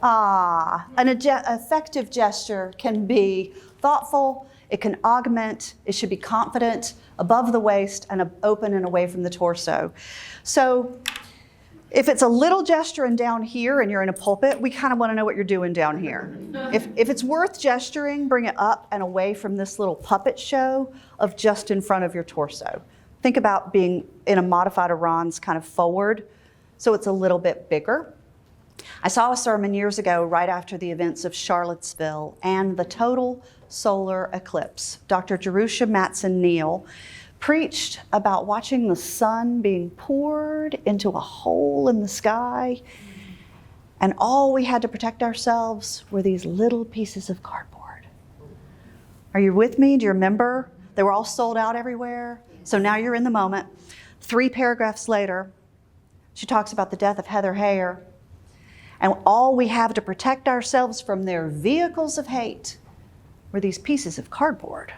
An effective gesture can be thoughtful, it can augment, it should be confident, above the waist and open and away from the torso. So if it's a little gesture and down here and you're in a pulpit, we kind of want to know what you're doing down here. If it's worth gesturing, bring it up and away from this little puppet show of just in front of your torso. Think about being in a modified Iran's kind of forward, so it's a little bit bigger. I saw a sermon years ago right after the events of Charlottesville and the total solar eclipse. Dr. Jerusha Matson-Neal preached about watching the sun being poured into a hole in the sky, and all we had to protect ourselves were these little pieces of cardboard. Are you with me? Do you remember? They were all sold out everywhere. So now you're in the moment. 3 paragraphs later, she talks about the death of Heather Heyer, and all we have to protect ourselves from their vehicles of hate were these pieces of cardboard.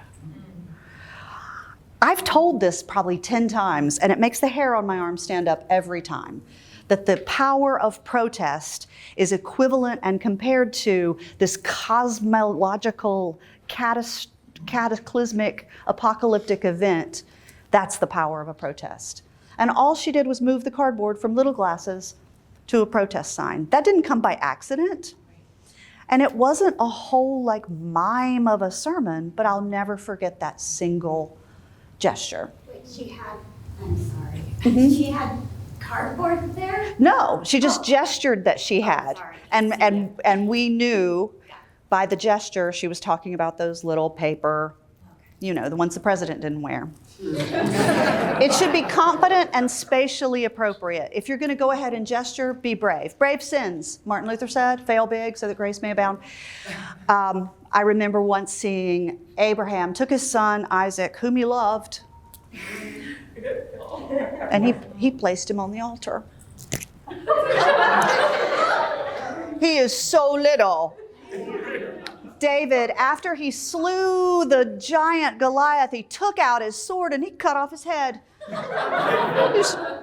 I've told this probably 10 times, and it makes the hair on my arm stand up every time, that the power of protest is equivalent and compared to this cosmological, cataclysmic, apocalyptic event. That's the power of a protest. And all she did was move the cardboard from little glasses to a protest sign. That didn't come by accident. And it wasn't a whole like mime of a sermon, but I'll never forget that single gesture. Wait, I'm sorry. She had cardboard there? No, she just gestured that she had. sorry. And we knew by the gesture she was talking about those little paper, the ones the president didn't wear. It should be confident and spatially appropriate. If you're going to go ahead and gesture, be brave. Brave sins, Martin Luther said, fail big so that grace may abound. I remember once seeing Abraham took his son Isaac, whom he loved, and he placed him on the altar. He is so little. David, after he slew the giant Goliath, he took out his sword and he cut off his head. He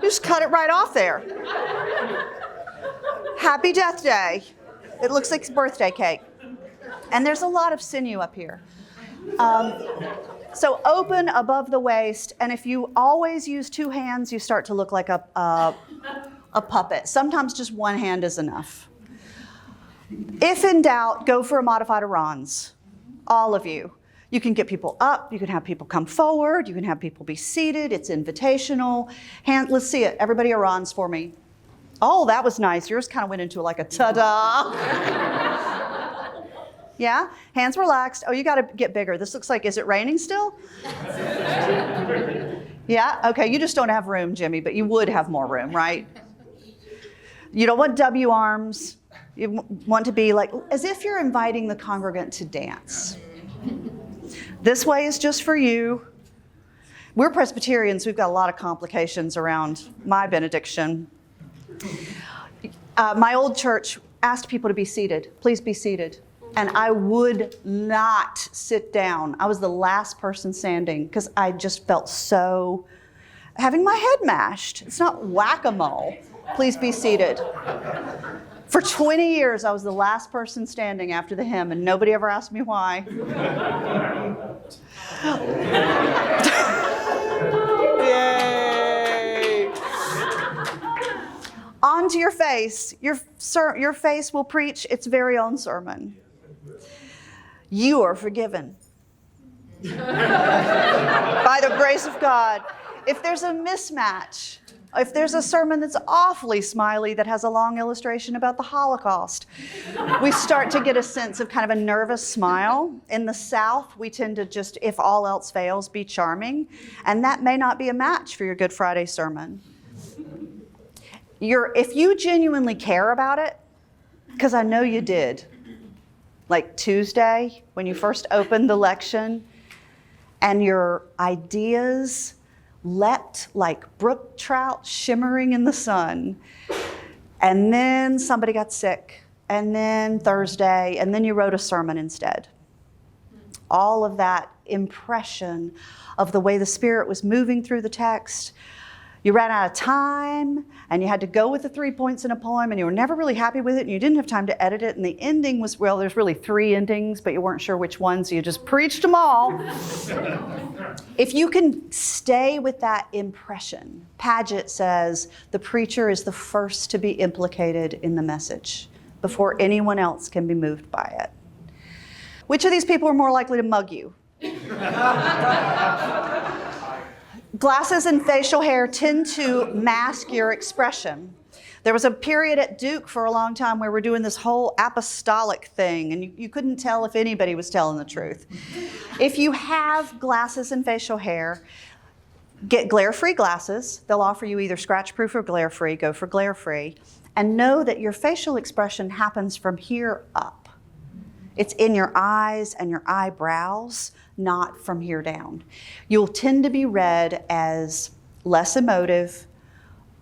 just cut it right off there. Happy Death Day. It looks like a birthday cake. And there's a lot of sinew up here. So open above the waist, and if you always use 2 hands, you start to look like a puppet. Sometimes just 1 hand is enough. If in doubt, go for a modified Iran's. All of you. You can get people up, you can have people come forward, you can have people be seated, it's invitational. Let's see it. Everybody Iran's for me. Oh, that was nice. Yours kind of went into like a ta-da. Yeah? Hands relaxed. Oh, you got to get bigger. This looks like, is it raining still? Yeah? Okay, you just don't have room, Jimmy, but you would have more room, right? You don't want W arms. You want to be like, as if you're inviting the congregant to dance. This way is just for you. We're Presbyterians. We've got a lot of complications around my benediction. My old church asked people to be seated. Please be seated. And I would not sit down. I was the last person standing because I just felt so having my head mashed. It's not whack-a-mole. Please be seated. For 20 years, I was the last person standing after the hymn, and nobody ever asked me why. Yay! On to your face. Your face will preach its very own sermon. You are forgiven. By the grace of God. If there's a mismatch, If there's a sermon that's awfully smiley that has a long illustration about the Holocaust, we start to get a sense of kind of a nervous smile. In the South, we tend to just, if all else fails, be charming. And that may not be a match for your Good Friday sermon. If you genuinely care about it, because I know you did, like Tuesday, when you first opened the lection, and your ideas leapt like brook trout shimmering in the sun. And then somebody got sick. And then Thursday, and then you wrote a sermon instead. All of that impression of the way the Spirit was moving through the text. You ran out of time, and you had to go with the 3 points in a poem, and you were never really happy with it, and you didn't have time to edit it, and the ending was, well, there's really 3 endings, but you weren't sure which one, so you just preached them all. If you can stay with that impression, Paget says the preacher is the first to be implicated in the message before anyone else can be moved by it. Which of these people are more likely to mug you? Glasses and facial hair tend to mask your expression. There was a period at Duke for a long time where we're doing this whole apostolic thing, and you couldn't tell if anybody was telling the truth. If you have glasses and facial hair, get glare-free glasses. They'll offer you either scratch-proof or glare-free. Go for glare-free. And know that your facial expression happens from here up. It's in your eyes and your eyebrows, not from here down. You'll tend to be read as less emotive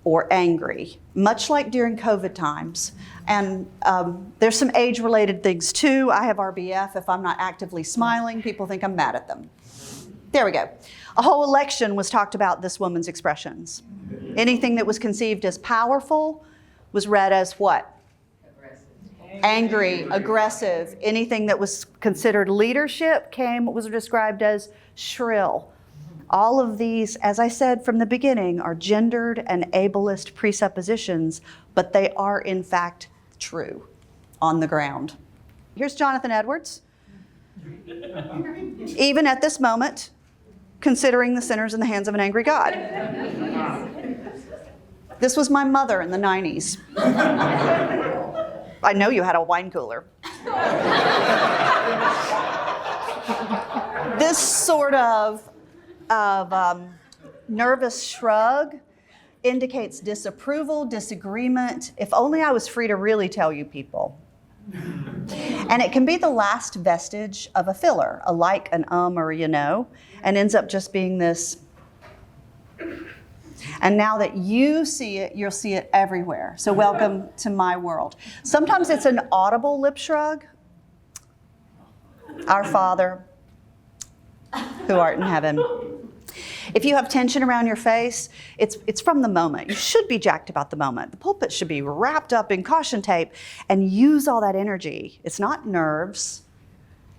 or angry, much like during COVID times. And there's some age-related things too. I have RBF. If I'm not actively smiling, people think I'm mad at them. There we go. A whole election was talked about this woman's expressions. Anything that was conceived as powerful was read as what? Angry, aggressive. Anything that was considered leadership was described as shrill. All of these, as I said from the beginning, are gendered and ableist presuppositions, but they are in fact true on the ground. Here's Jonathan Edwards. Even at this moment, considering the sinners in the hands of an angry God. This was my mother in the 90s. I know you had a wine cooler. This sort of nervous shrug indicates disapproval, disagreement. If only I was free to really tell you people. And it can be the last vestige of a filler, a like, an or a you know, and ends up just being this. And now that you see it, you'll see it everywhere. So welcome to my world. Sometimes it's an audible lip shrug. Our Father, who art in heaven. If you have tension around your face, it's from the moment. You should be jacked about the moment. The pulpit should be wrapped up in caution tape and use all that energy. It's not nerves,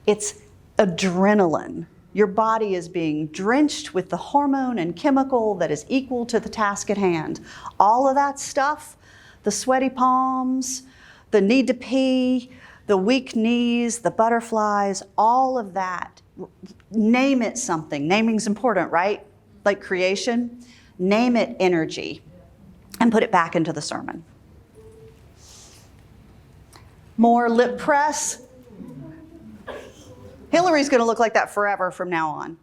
it's adrenaline. Your body is being drenched with the hormone and chemical that is equal to the task at hand. All of that stuff, the sweaty palms, the need to pee, the weak knees, the butterflies, all of that. Name it something. Naming's important, right? Like creation. Name it energy and put it back into the sermon. More lip press. Hillary's going to look like that forever from now on.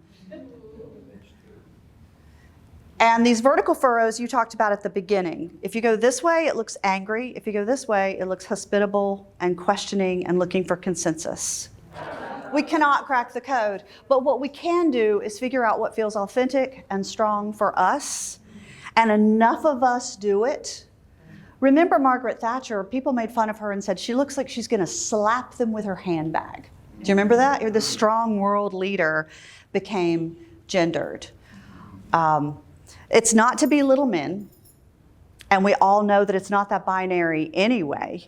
And these vertical furrows you talked about at the beginning. If you go this way, it looks angry. If you go this way, it looks hospitable and questioning and looking for consensus. We cannot crack the code. But what we can do is figure out what feels authentic and strong for us. And enough of us do it. Remember Margaret Thatcher? People made fun of her and said she looks like she's going to slap them with her handbag. Do you remember that? The strong world leader became gendered. It's not to belittle men, and we all know that it's not that binary anyway.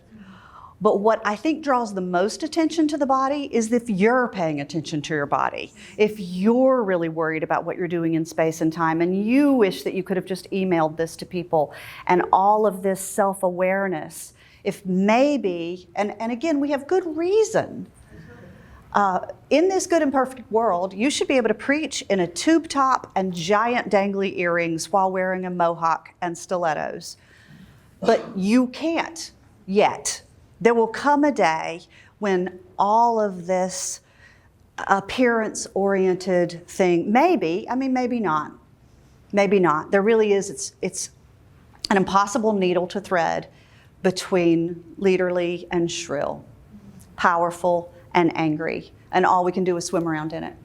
But what I think draws the most attention to the body is if you're paying attention to your body, if you're really worried about what you're doing in space and time, and you wish that you could have just emailed this to people, and all of this self-awareness, if maybe, and again, we have good reason. In this good and perfect world, you should be able to preach in a tube top and giant dangly earrings while wearing a mohawk and stilettos. But you can't yet. There will come a day when all of this appearance-oriented thing, maybe not. Maybe not. There really is, it's an impossible needle to thread between leaderly and shrill, powerful and angry, and all we can do is swim around in it.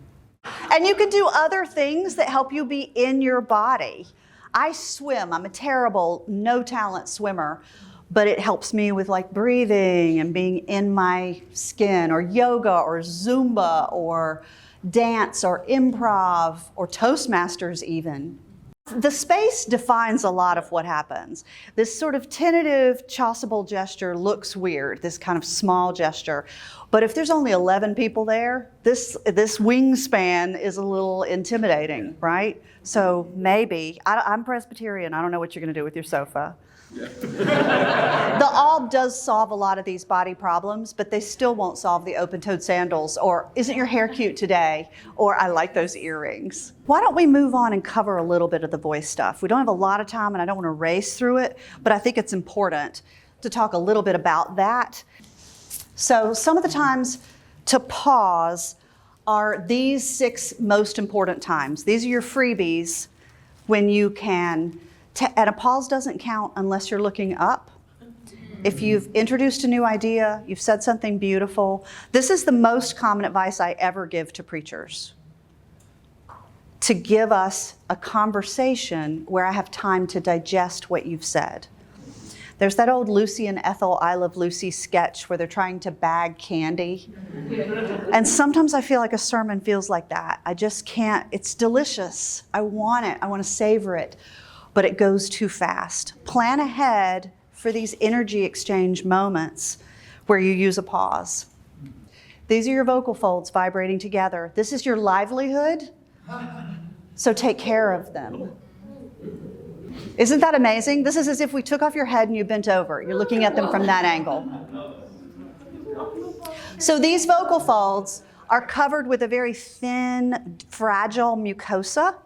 And you can do other things that help you be in your body. I swim. I'm a terrible, no talent swimmer, but it helps me with like breathing and being in my skin, or yoga or Zumba or dance or improv or Toastmasters even. The space defines a lot of what happens. This sort of tentative, chasuble gesture looks weird, this kind of small gesture. But if there's only 11 people there, this wingspan is a little intimidating, right? So maybe, I'm Presbyterian, I don't know what you're gonna do with your sofa. The alb does solve a lot of these body problems, but they still won't solve the open-toed sandals, or isn't your hair cute today, or I like those earrings. Why don't we move on and cover a little bit of the voice stuff? We don't have a lot of time and I don't want to race through it, but I think it's important to talk a little bit about that. So some of the times to pause are these 6 most important times. These are your freebies when you can. And a pause doesn't count unless you're looking up. If you've introduced a new idea, you've said something beautiful. This is the most common advice I ever give to preachers. To give us a conversation where I have time to digest what you've said. There's that old Lucy and Ethel I Love Lucy sketch where they're trying to bag candy. And sometimes I feel like a sermon feels like that. I just can't, it's delicious. I want it, I want to savor it. But it goes too fast. Plan ahead for these energy exchange moments where you use a pause. These are your vocal folds vibrating together. This is your livelihood, so take care of them. Isn't that amazing? This is as if we took off your head and you bent over. You're looking at them from that angle. So these vocal folds are covered with a very thin, fragile mucosa.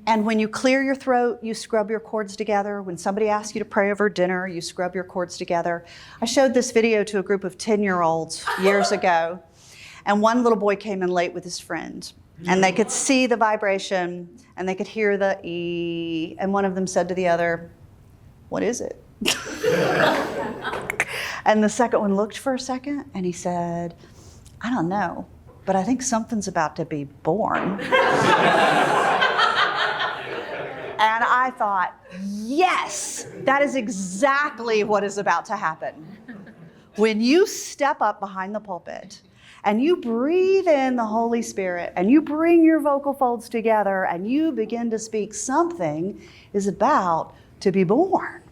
And when you clear your throat, you scrub your cords together. When somebody asks you to pray over dinner, you scrub your cords together. I showed this video to a group of 10-year-olds years ago. And one little boy came in late with his friend. And they could see the vibration, and they could hear the E. And one of them said to the other, "What is it?" And the second one looked for a second, and he said, "I don't know, but I think something's about to be born." And I thought, yes, that is exactly what is about to happen. When you step up behind the pulpit and you breathe in the Holy Spirit and you bring your vocal folds together and you begin to speak, something is about to be born.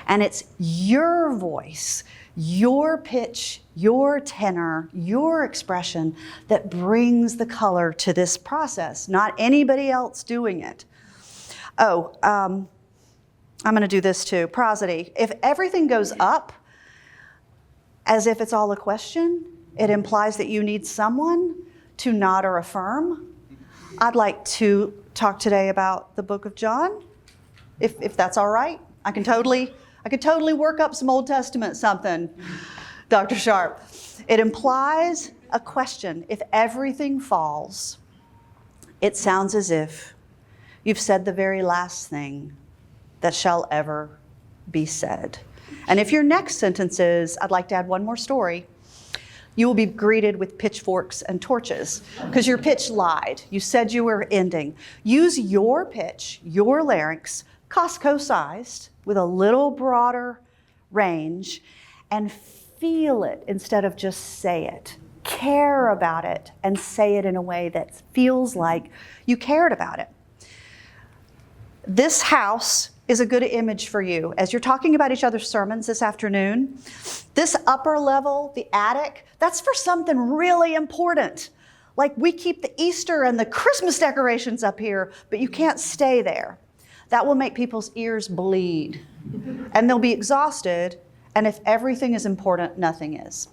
And it's your voice, your pitch, your tenor, your expression that brings the color to this process, not anybody else doing it. Oh, I'm going to do this too. Prosody. If everything goes up as if it's all a question, it implies that you need someone to nod or affirm. I'd like to talk today about the book of John, if that's all right. I could totally work up some Old Testament something, Dr. Sharp. It implies a question. If everything falls, it sounds as if you've said the very last thing that shall ever be said. And if your next sentence is, I'd like to add one more story, you will be greeted with pitchforks and torches because your pitch lied. You said you were ending. Use your pitch, your larynx, Costco-sized, with a little broader range, and feel it instead of just say it. Care about it and say it in a way that feels like you cared about it. This house is a good image for you. As you're talking about each other's sermons this afternoon, this upper level, the attic, that's for something really important. Like we keep the Easter and the Christmas decorations up here, but you can't stay there. That will make people's ears bleed and they'll be exhausted. And if everything is important, nothing is.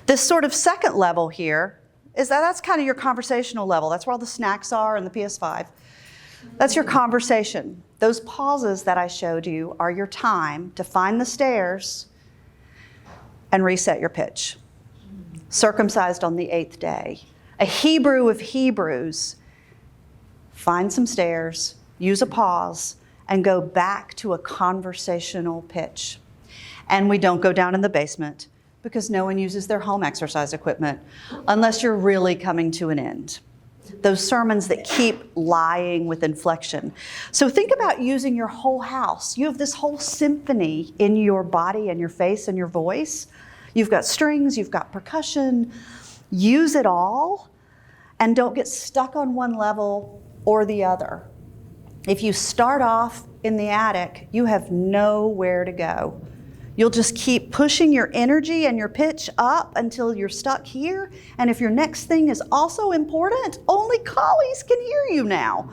This sort of second level here is that's kind of your conversational level. That's where all the snacks are and the PS5. That's your conversation. Those pauses that I showed you are your time to find the stairs and reset your pitch. Circumcised on the 8th day. A Hebrew of Hebrews. Find some stairs, use a pause, and go back to a conversational pitch. And we don't go down in the basement because no one uses their home exercise equipment unless you're really coming to an end. Those sermons that keep lying with inflection. So think about using your whole house. You have this whole symphony in your body and your face and your voice. You've got strings, you've got percussion. Use it all and don't get stuck on one level or the other. If you start off in the attic, you have nowhere to go. You'll just keep pushing your energy and your pitch up until you're stuck here. And if your next thing is also important, only collies can hear you now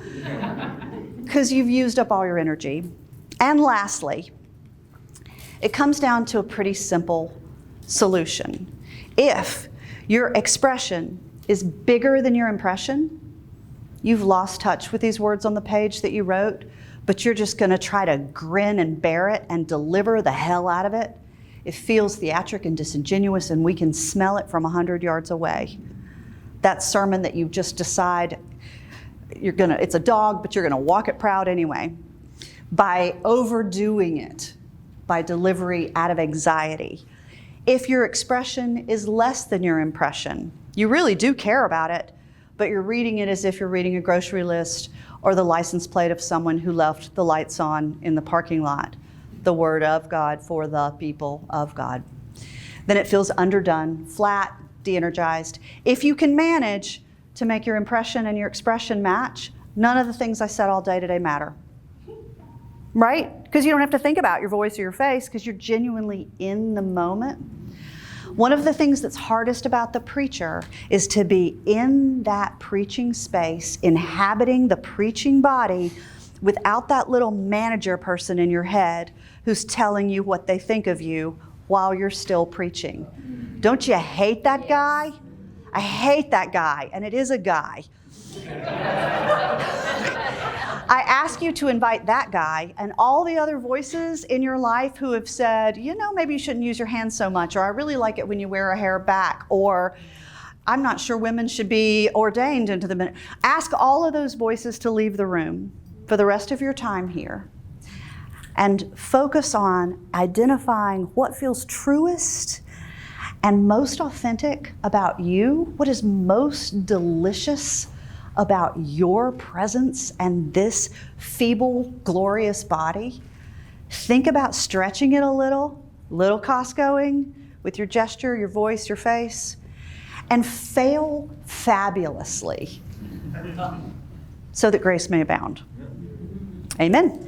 because you've used up all your energy. And lastly, it comes down to a pretty simple solution. If your expression is bigger than your impression, you've lost touch with these words on the page that you wrote, but you're just going to try to grin and bear it and deliver the hell out of it. It feels theatric and disingenuous, and we can smell it from 100 yards away. That sermon that you just decide it's a dog, but you're going to walk it proud anyway. By overdoing it, by delivery out of anxiety. If your expression is less than your impression, you really do care about it, but you're reading it as if you're reading a grocery list or the license plate of someone who left the lights on in the parking lot. The word of God for the people of God. Then it feels underdone, flat, de-energized. If you can manage to make your impression and your expression match, none of the things I said all day today matter. Right? Because you don't have to think about your voice or your face because you're genuinely in the moment. One of the things that's hardest about the preacher is to be in that preaching space, inhabiting the preaching body without that little manager person in your head who's telling you what they think of you while you're still preaching. Don't you hate that guy? I hate that guy, and it is a guy. I ask you to invite that guy and all the other voices in your life who have said, maybe you shouldn't use your hands so much, or I really like it when you wear a hair back, or I'm not sure women should be ordained into the ministry. Ask all of those voices to leave the room for the rest of your time here and focus on identifying what feels truest and most authentic about you, what is most delicious about your presence and this feeble, glorious body. Think about stretching it a little Costcoing with your gesture, your voice, your face, and fail fabulously so that grace may abound. Amen.